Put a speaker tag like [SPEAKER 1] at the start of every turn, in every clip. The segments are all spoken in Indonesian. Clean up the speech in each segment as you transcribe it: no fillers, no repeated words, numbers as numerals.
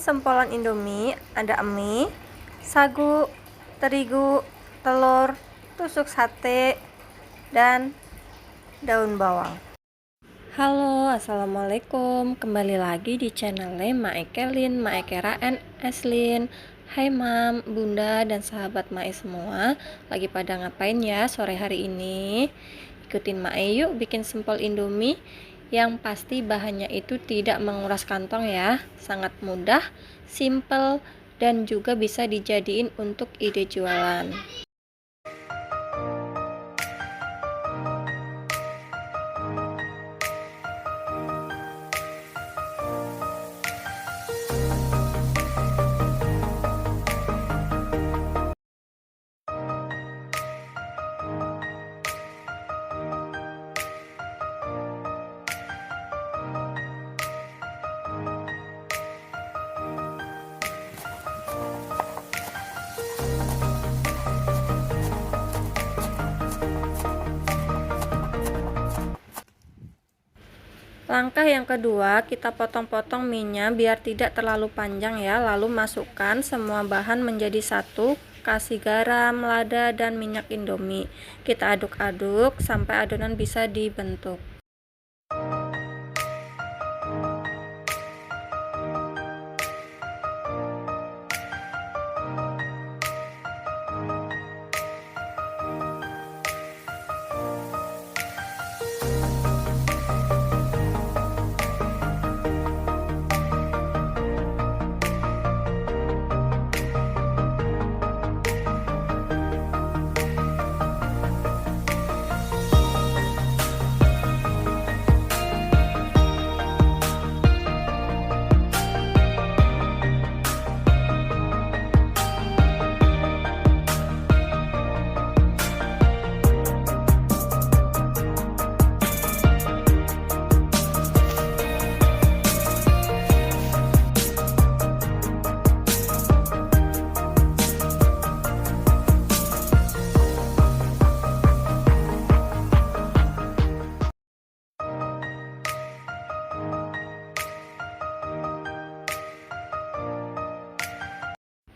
[SPEAKER 1] bahan sempolan Indomie ada mie, sagu, terigu, telur, tusuk sate, dan daun bawang. Halo, assalamualaikum. Kembali lagi di channel Mae Kelin, Mae Kera and Eslin. Hai Mam, Bunda, dan sahabat Mae semua. Lagi pada ngapain ya sore hari ini? Ikutin Mae yuk bikin sempol Indomie. Yang pasti bahannya itu tidak menguras kantong ya. Sangat mudah, simple, dan juga bisa dijadiin untuk ide jualan. Langkah yang kedua, kita potong-potong mie-nya biar tidak terlalu panjang ya. Lalu masukkan semua bahan menjadi satu, kasih garam, lada, dan minyak Indomie. Kita aduk-aduk sampai adonan bisa dibentuk.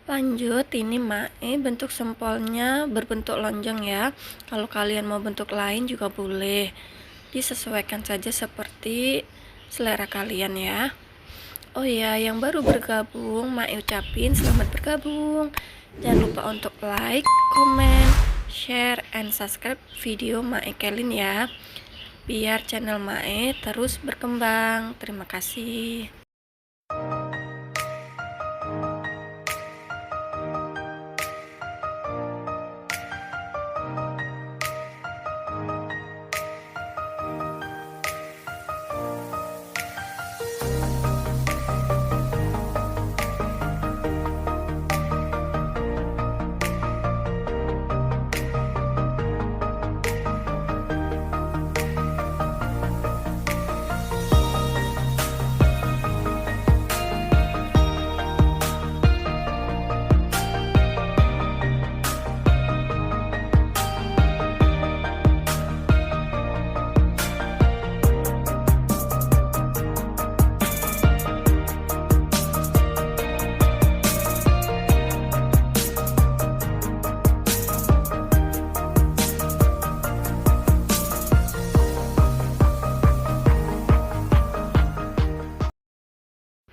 [SPEAKER 1] Lanjut, ini Mae bentuk sempolnya berbentuk lonjong ya. Kalau kalian mau bentuk lain juga boleh. Disesuaikan saja seperti selera kalian ya. Oh ya, yang baru bergabung, Mae ucapin selamat bergabung. Jangan lupa untuk like, comment, share, and subscribe video Mae Kelin ya. Biar channel Mae terus berkembang. Terima kasih.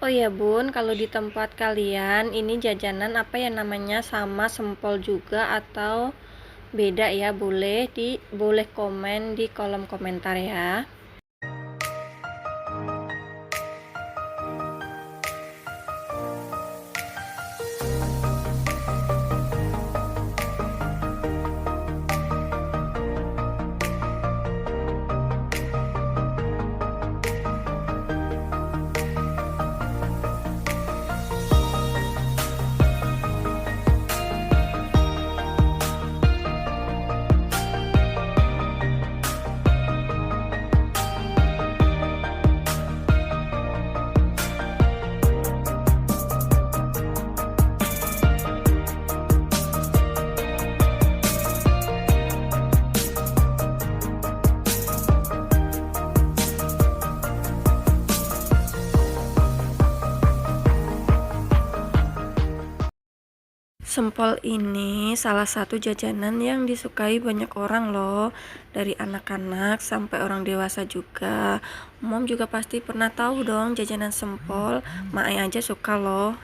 [SPEAKER 1] Oh ya Bun, kalau di tempat kalian ini jajanan apa ya namanya, sama sempol juga atau beda ya? Boleh komen di kolom komentar ya. Sempol ini salah satu jajanan yang disukai banyak orang loh, dari anak-anak sampai orang dewasa juga. Mom juga pasti pernah tahu dong jajanan sempol, Mae aja suka loh.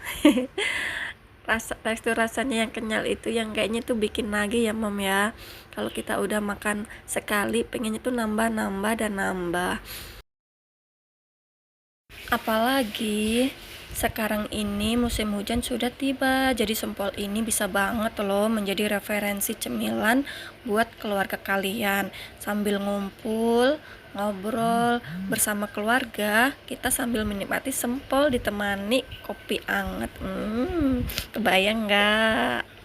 [SPEAKER 1] Tekstur rasanya yang kenyal itu yang kayaknya tuh bikin nagih ya Mom ya. Kalau kita udah makan sekali pengennya tuh nambah dan nambah. Apalagi sekarang ini musim hujan sudah tiba, jadi sempol ini bisa banget loh menjadi referensi cemilan buat keluarga kalian. Sambil ngumpul, ngobrol bersama keluarga, kita sambil menikmati sempol ditemani kopi anget. Kebayang nggak?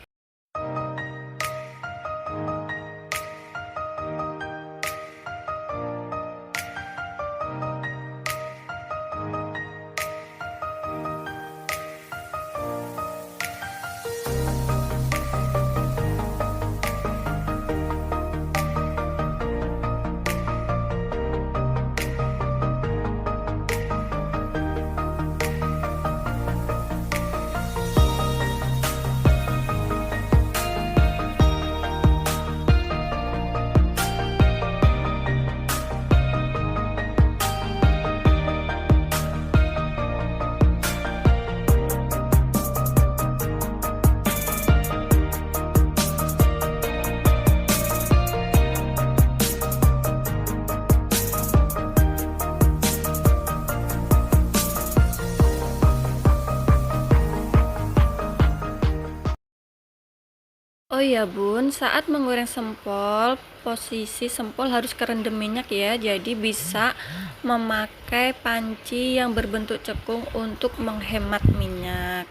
[SPEAKER 1] Oh iya Bun, saat menggoreng sempol, posisi sempol harus kerendam minyak ya. Jadi bisa memakai panci yang berbentuk cekung untuk menghemat minyak.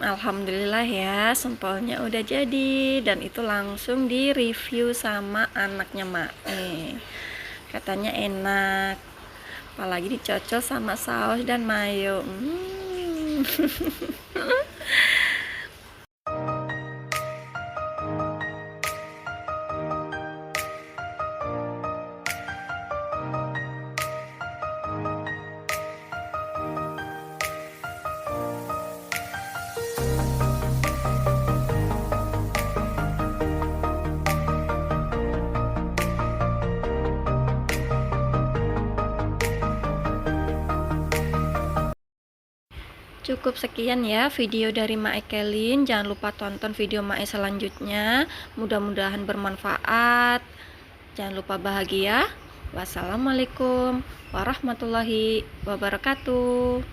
[SPEAKER 1] Alhamdulillah ya, sempolnya udah jadi dan itu langsung di review sama anaknya Mae. Katanya enak, apalagi dicocol sama saus dan mayo. Cukup sekian ya video dari Mae Kelin. Jangan lupa tonton video Mae selanjutnya. Mudah-mudahan bermanfaat. Jangan lupa bahagia. Wassalamualaikum warahmatullahi wabarakatuh.